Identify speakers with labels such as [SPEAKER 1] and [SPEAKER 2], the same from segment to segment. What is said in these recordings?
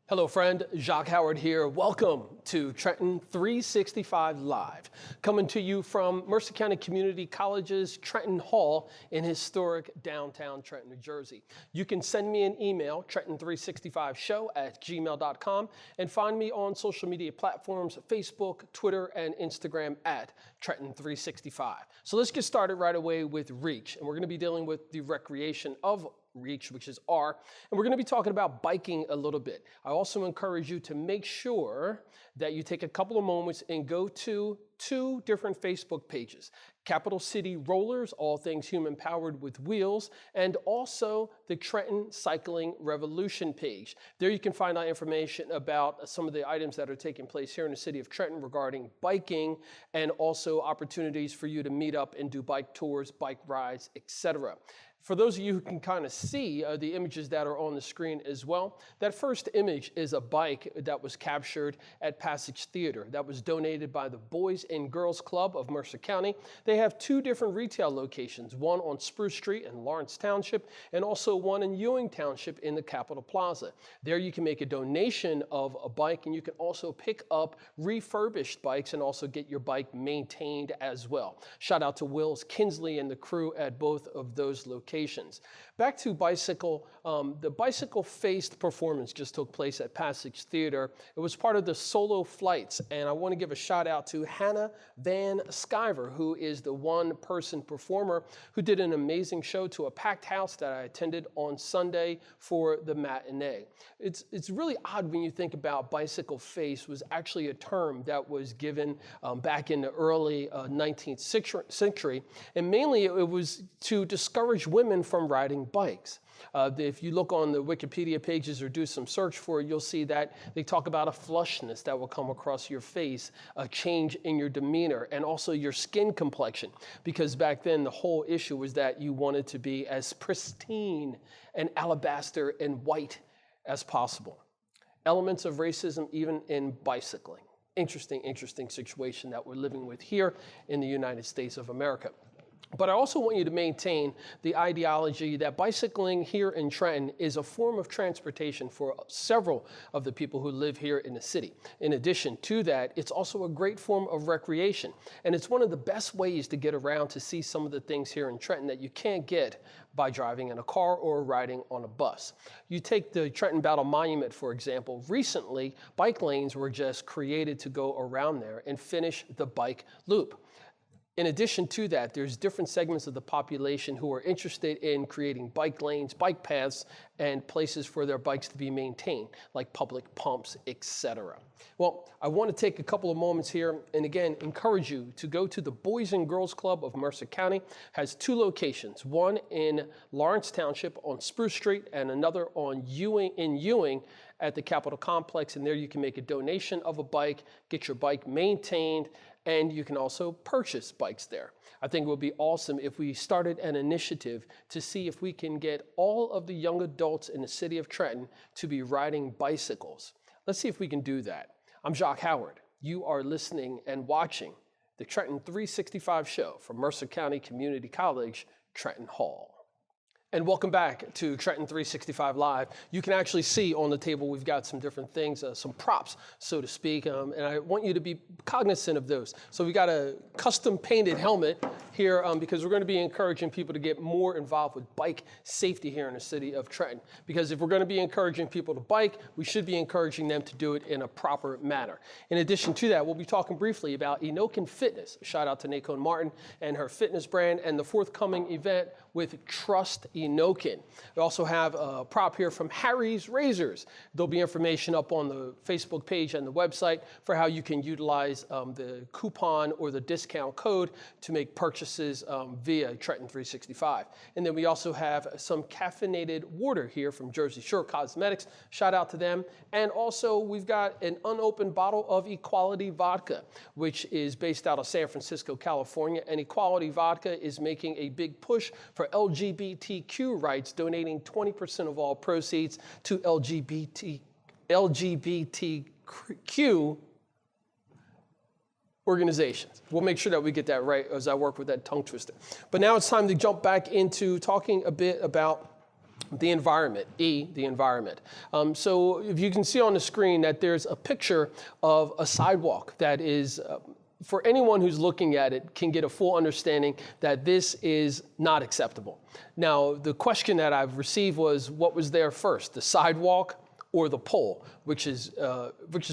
[SPEAKER 1] Hello friend, Jacque Howard here. Welcome to Trenton 365 Live, coming to you from Mercer County Community College's Trenton Hall in historic downtown Trenton, New Jersey. You can send me an email, trenton365show@gmail.com, and find me on social media platforms, Facebook, Twitter, and Instagram at Trenton365. So let's get started right away with Reach, and we're going to be dealing with the recreation of Reach, which is R, and we're going to be talking about biking a little bit. I also encourage you to make sure that you take a couple of moments and go to two different Facebook pages, Capital City Rollers, all things human powered with wheels, and also the Trenton Cycling Revolution page. There you can find out information about some of the items that are taking place here in the city of Trenton regarding biking, and also opportunities for you to meet up and do bike tours, bike rides, etc. For those of you who can kind of see the images that are on the screen as well, that first image is a bike that was captured at Passage Theater that was donated by the Boys and Girls Club of Mercer County. They have two different retail locations, one on Spruce Street in Lawrence Township and also one in Ewing Township in the Capitol Plaza. There you can make a donation of a bike, and you can also pick up refurbished bikes and also get your bike maintained as well. Shout out to Wills Kinsley and the crew at both of those locations. Back to bicycle, the bicycle-faced performance just took place at Passage Theater. It was part of the Solo Flights, and I want to give a shout out to Hannah Van Skyver, who is the one-person performer who did an amazing show to a packed house that I attended on Sunday for the matinee. It's really odd when you think about bicycle face was actually a term that was given back in the early 19th century, and mainly it was to discourage women from riding bikes. If you look on the Wikipedia pages or do some search for it, you'll see that they talk about a flushness that will come across your face, a change in your demeanor, and also your skin complexion. Because back then, the whole issue was that you wanted to be as pristine and alabaster and white as possible. Elements of racism even in bicycling. Interesting situation that we're living with here in the United States of America. But I also want you to maintain the ideology that bicycling here in Trenton is a form of transportation for several of the people who live here in the city. In addition to that, it's also a great form of recreation. And it's one of the best ways to get around to see some of the things here in Trenton that you can't get by driving in a car or riding on a bus. You take the Trenton Battle Monument, for example. Recently, bike lanes were just created to go around there and finish the bike loop. In addition to that, there's different segments of the population who are interested in creating bike lanes, bike paths, and places for their bikes to be maintained, like public pumps, etc. Well, I want to take a couple of moments here and again encourage you to go to the Boys and Girls Club of Mercer County. It has two locations, one in Lawrence Township on Spruce Street and another in Ewing at the Capitol Complex. And there you can make a donation of a bike, get your bike maintained, and you can also purchase bikes there. I think it would be awesome if we started an initiative to see if we can get all of the young adults in the city of Trenton to be riding bicycles. Let's see if we can do that. I'm Jacque Howard. You are listening and watching the Trenton 365 show from Mercer County Community College, Trenton Hall. And welcome back to Trenton 365 Live. You can actually see on the table we've got some different things, some props, so to speak, and I want you to be cognizant of those. So we got a custom painted helmet here because we're going to be encouraging people to get more involved with bike safety here in the city of Trenton. Because if we're going to be encouraging people to bike, we should be encouraging them to do it in a proper manner. In addition to that, we'll be talking briefly about Enokin Fitness. Shout out to Nacone Martin and her fitness brand and the forthcoming event with Trust Enokin. We also have a prop here from Harry's Razors. There'll be information up on the Facebook page and the website for how you can utilize the coupon or the discount code to make purchases via Trenton 365. And then we also have some caffeinated water here from Jersey Shore Cosmetics. Shout out to them. And also we've got an unopened bottle of Equality Vodka, which is based out of San Francisco, California. And Equality Vodka is making a big push for LGBTQ rights, donating 20% of all proceeds to LGBTQ organizations. We'll make sure that we get that right as I work with that tongue twister. But now it's time to jump back into talking a bit about The environment, the environment. So if you can see on the screen that there's a picture of a sidewalk that is, for anyone who's looking at it, can get a full understanding that this is not acceptable. Now, the question that I've received was, what was there first, the sidewalk or the pole, which is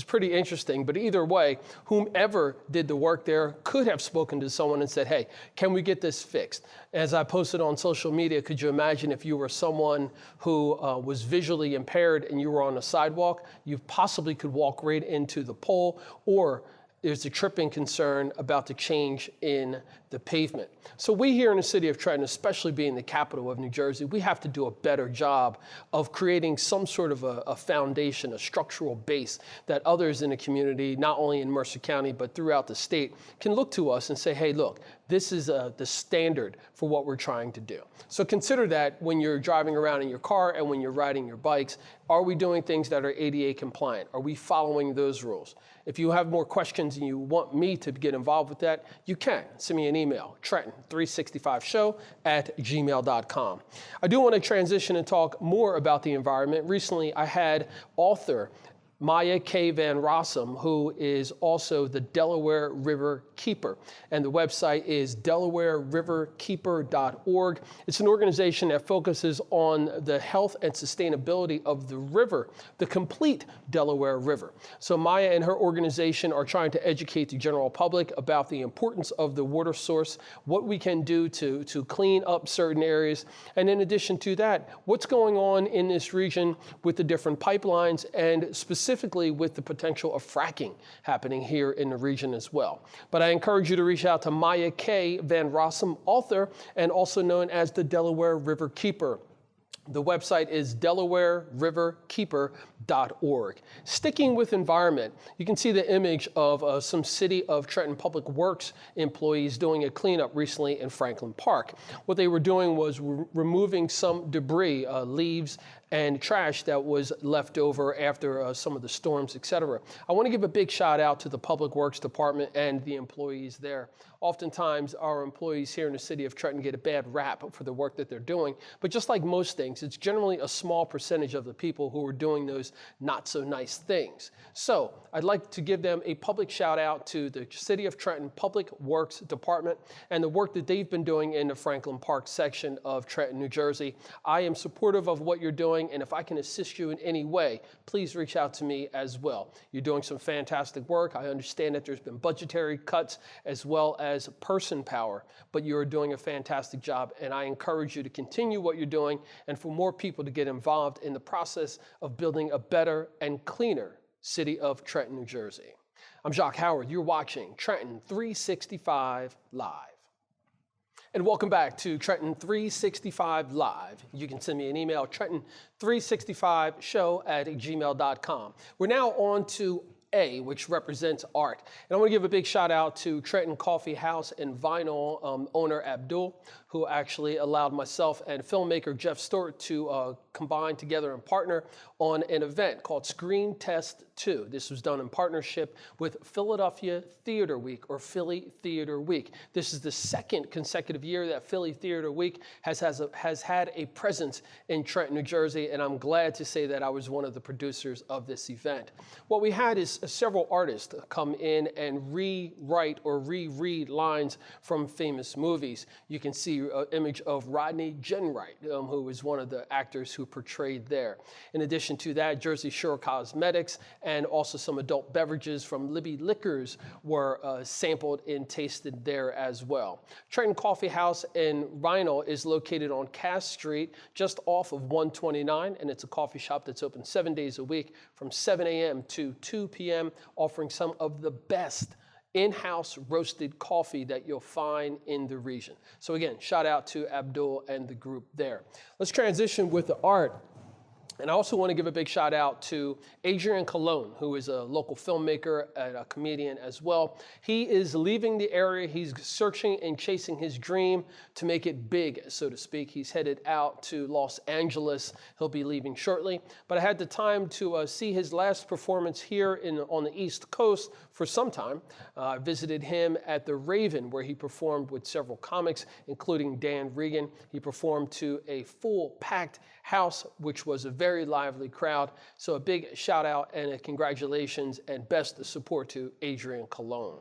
[SPEAKER 1] pretty interesting. But either way, whomever did the work there could have spoken to someone and said, hey, can we get this fixed? As I posted on social media, could you imagine if you were someone who was visually impaired and you were on a sidewalk, you possibly could walk right into the pole, or there's a tripping concern about the change in the pavement. So we here in the city of Trenton, especially being the capital of New Jersey, we have to do a better job of creating some sort of a foundation, a structural base that others in the community, not only in Mercer County, but throughout the state, can look to us and say, hey, look, this is the standard for what we're trying to do. So consider that when you're driving around in your car and when you're riding your bikes. Are we doing things that are ADA compliant? Are we following those rules? If you have more questions and you want me to get involved with that, you can. Send me an email, Trenton365show@gmail.com. I do want to transition and talk more about the environment. Recently, I had author Maya K. Van Rossum, who is also the Delaware River Keeper. And the website is delawareriverkeeper.org. It's an organization that focuses on the health and sustainability of the river, the complete Delaware River. So Maya and her organization are trying to educate the general public about the importance of the water source, what we can do to clean up certain areas. And in addition to that, what's going on in this region with the different pipelines and specifically with the potential of fracking happening here in the region as well. But I encourage you to reach out to Maya K. Van Rossum, author, and also known as the Delaware River Keeper. The website is delawareriverkeeper.org. Sticking with environment, you can see the image of some City of Trenton Public Works employees doing a cleanup recently in Franklin Park. What they were doing was removing some debris, leaves, and trash that was left over after some of the storms, etc. I want to give a big shout out to the Public Works Department and the employees there. Oftentimes, our employees here in the city of Trenton get a bad rap for the work that they're doing, but just like most things, it's generally a small percentage of the people who are doing those not so nice things. So I'd like to give them a public shout out to the City of Trenton Public Works Department and the work that they've been doing in the Franklin Park section of Trenton, New Jersey. I am supportive of what you're doing, and if I can assist you in any way, please reach out to me as well. You're doing some fantastic work. I understand that there's been budgetary cuts as well as person power, but you're doing a fantastic job, and I encourage you to continue what you're doing and for more people to get involved in the process of building a better and cleaner city of Trenton, New Jersey. I'm Jacque Howard. You're watching Trenton 365 Live. And welcome back to Trenton 365 Live. You can send me an email, Trenton365show@gmail.com. We're now on to A, which represents art. And I want to give a big shout out to Trenton Coffee House and Vinyl owner Abdul, who actually allowed myself and filmmaker Jeff Stewart to combine together and partner on an event called Screen Test 2. This was done in partnership with Philadelphia Theater Week, or Philly Theater Week. This is the second consecutive year that Philly Theater Week has had a presence in Trenton, New Jersey, and I'm glad to say that I was one of the producers of this event. What we had is several artists come in and rewrite or reread lines from famous movies. You can see an image of Rodney Jenwright, who is one of the actors who portrayed there. In addition to that, Jersey Shore Cosmetics and also some adult beverages from Libby Liquors were sampled and tasted there as well. Trenton Coffee House and Vinyl is located on Cass Street, just off of 129, and it's a coffee shop that's open 7 days a week from 7 a.m. to 2 p.m., offering some of the best in-house roasted coffee that you'll find in the region. So again, shout out to Abdul and the group there. Let's transition with the art. And I also want to give a big shout out to Adrian Colon, who is a local filmmaker and a comedian as well. He is leaving the area. He's searching and chasing his dream to make it big, so to speak. He's headed out to Los Angeles. He'll be leaving shortly. But I had the time to see his last performance here on the East Coast for some time. I visited him at the Raven, where he performed with several comics, including Dan Regan. He performed to a full packed house, which was a very lively crowd. So a big shout out and a congratulations and best support to Adrian Colon.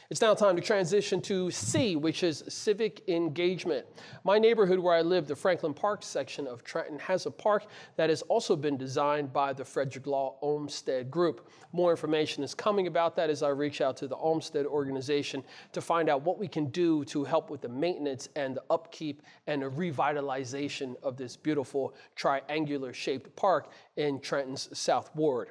[SPEAKER 1] It's now time to transition to C, which is civic engagement. My neighborhood where I live, the Franklin Park section of Trenton, has a park that has also been designed by the Frederick Law Olmsted Group. More information is coming about that as I reach out to the Olmsted organization to find out what we can do to help with the maintenance and the upkeep and the revitalization of this beautiful triangular shaped park in Trenton's South Ward.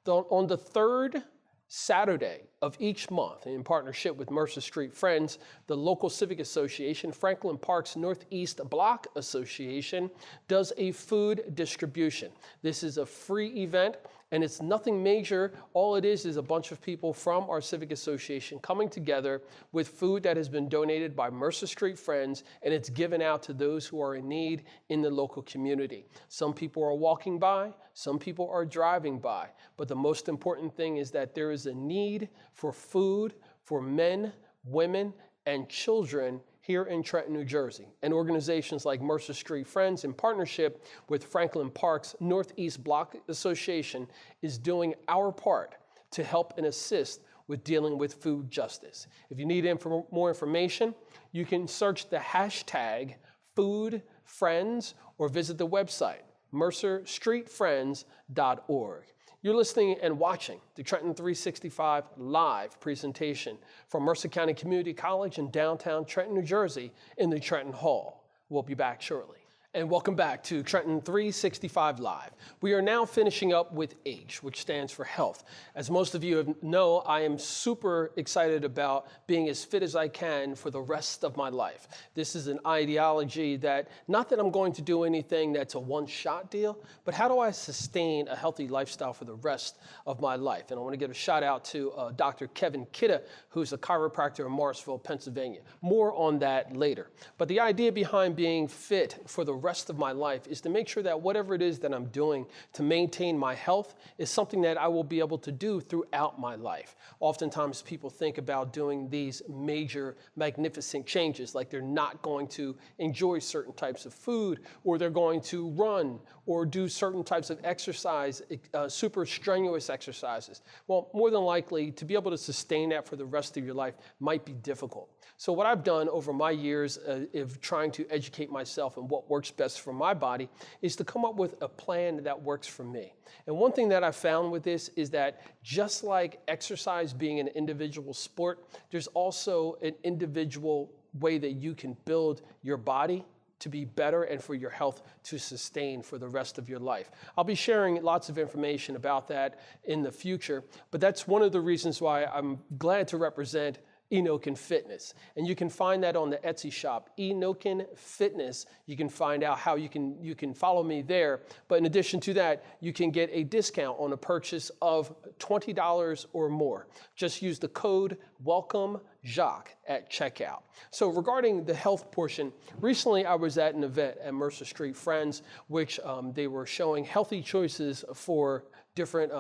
[SPEAKER 1] On the third Saturday of each month, in partnership with Mercer Street Friends, the local civic association, Franklin Park's Northeast Block Association, does a food distribution. This is a free event, and it's nothing major. All it is a bunch of people from our civic association coming together with food that has been donated by Mercer Street Friends, and it's given out to those who are in need in the local community. Some people are walking by, some people are driving by, but the most important thing is that there is a need for food for men, women, and children here in Trenton, New Jersey. And organizations like Mercer Street Friends, in partnership with Franklin Park's Northeast Block Association, is doing our part to help and assist with dealing with food justice. If you need more information, you can search the hashtag #FoodFriends or visit the website, mercerstreetfriends.org. You're listening and watching the Trenton 365 live presentation from Mercer County Community College in downtown Trenton, New Jersey in the Trenton Hall. We'll be back shortly. And welcome back to Trenton 365 Live. We are now finishing up with H, which stands for health. As most of you know, I am super excited about being as fit as I can for the rest of my life. This is an ideology that, not that I'm going to do anything that's a one-shot deal, but how do I sustain a healthy lifestyle for the rest of my life? And I want to give a shout out to Dr. Kevin Kidda, who's a chiropractor in Morrisville, Pennsylvania. More on that later. But the idea behind being fit for the rest of my life is to make sure that whatever it is that I'm doing to maintain my health is something that I will be able to do throughout my life. Oftentimes people think about doing these major, magnificent changes, like they're not going to enjoy certain types of food, or they're going to run or do certain types of exercise, super strenuous exercises. Well, more than likely, to be able to sustain that for the rest of your life might be difficult. So what I've done over my years of trying to educate myself in what works best for my body is to come up with a plan that works for me. And one thing that I found with this is that just like exercise being an individual sport, there's also an individual way that you can build your body to be better and for your health to sustain for the rest of your life. I'll be sharing lots of information about that in the future, but that's one of the reasons why I'm glad to represent Enokin Fitness. And you can find that on the Etsy shop, Enokin Fitness. You can find out how you can follow me there. But in addition to that, you can get a discount on a purchase of $20 or more. Just use the code WELCOME-JACQUE at checkout. So regarding the health portion, recently I was at an event at Mercer Street Friends, which they were showing healthy choices for different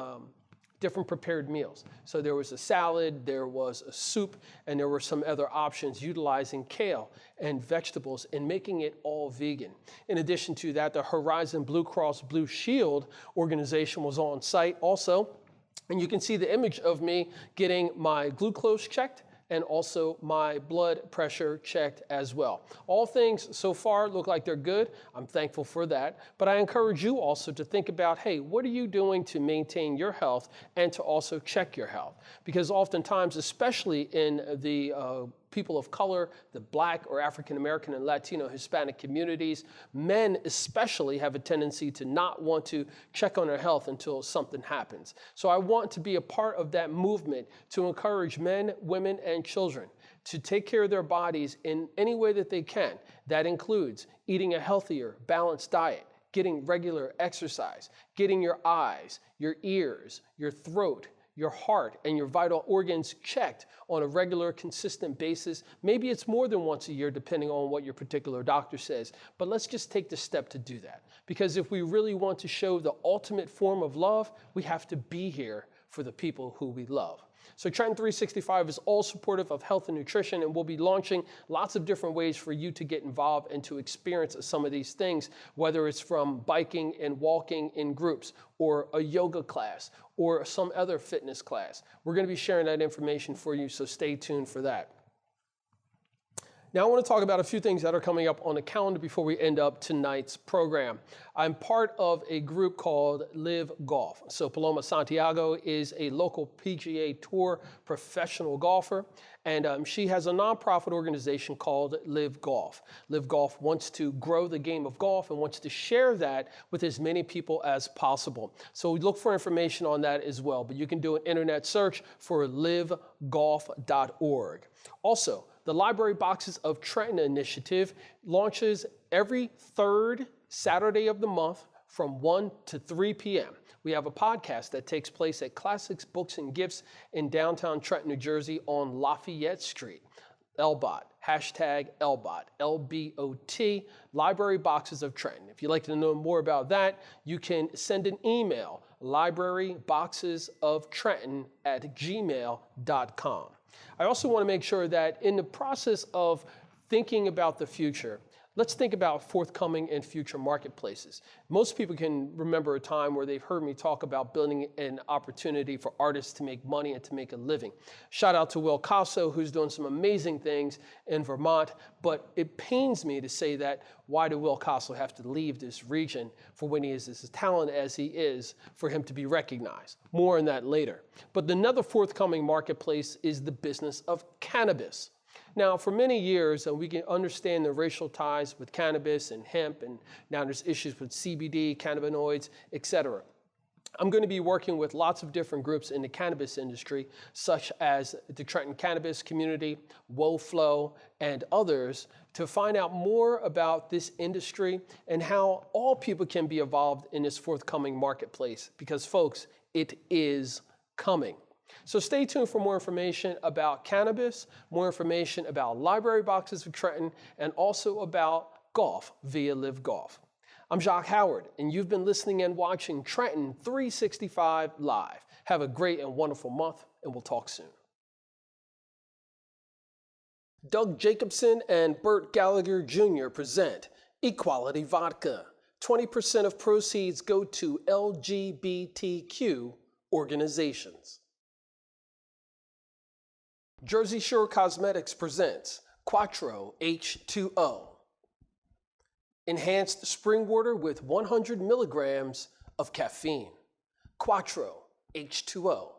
[SPEAKER 1] prepared meals. So there was a salad, there was a soup, and there were some other options utilizing kale and vegetables and making it all vegan. In addition to that, the Horizon Blue Cross Blue Shield organization was on site also. And you can see the image of me getting my glucose checked and also my blood pressure checked as well. All things so far look like they're good. I'm thankful for that. But I encourage you also to think about, hey, what are you doing to maintain your health and to also check your health? Because oftentimes, especially in the people of color, the Black or African American and Latino Hispanic communities, men especially have a tendency to not want to check on their health until something happens. So I want to be a part of that movement to encourage men, women, and children to take care of their bodies in any way that they can. That includes eating a healthier, balanced diet, getting regular exercise, getting your eyes, your ears, your throat, your heart, and your vital organs checked on a regular, consistent basis. Maybe it's more than once a year, depending on what your particular doctor says. But let's just take the step to do that. Because if we really want to show the ultimate form of love, we have to be here for the people who we love. So Trenton 365 is all supportive of health and nutrition, and we'll be launching lots of different ways for you to get involved and to experience some of these things, whether it's from biking and walking in groups, or a yoga class, or some other fitness class. We're going to be sharing that information for you, so stay tuned for that. Now I want to talk about a few things that are coming up on the calendar before we end up tonight's program. I'm part of a group called Live Golf. So Paloma Santiago is a local PGA Tour professional golfer, and she has a nonprofit organization called Live Golf. Live Golf wants to grow the game of golf and wants to share that with as many people as possible. So we look for information on that as well, but you can do an internet search for livegolf.org. Also, the Library Boxes of Trenton initiative launches every third Saturday of the month from 1 to 3 p.m. We have a podcast that takes place at Classics Books and Gifts in downtown Trenton, New Jersey on Lafayette Street. LBOT, hashtag LBOT, L-B-O-T, Library Boxes of Trenton. If you'd like to know more about that, you can send an email, libraryboxesoftrenton@gmail.com. I also want to make sure that in the process of thinking about the future, let's think about forthcoming and future marketplaces. Most people can remember a time where they've heard me talk about building an opportunity for artists to make money and to make a living. Shout out to Will Casso, who's doing some amazing things in Vermont, but it pains me to say that, why did Will Casso have to leave this region for when he is as talented as he is for him to be recognized? More on that later. But another forthcoming marketplace is the business of cannabis. Now, for many years, we can understand the racial ties with cannabis and hemp, and now there's issues with CBD, cannabinoids, etc. I'm going to be working with lots of different groups in the cannabis industry, such as the Trenton Cannabis Community, WoFlow, and others, to find out more about this industry and how all people can be involved in this forthcoming marketplace. Because, folks, it is coming. So stay tuned for more information about cannabis, more information about Library Boxes of Trenton, and also about golf via Live Golf. I'm Jacque Howard, and you've been listening and watching Trenton 365 Live. Have a great and wonderful month, and we'll talk soon. Doug Jacobson and Burt Gallagher Jr. present Equality Vodka. 20% of proceeds go to LGBTQ organizations. Jersey Shore Cosmetics presents Quattro H2O. Enhanced spring water with 100 milligrams of caffeine. Quattro H2O.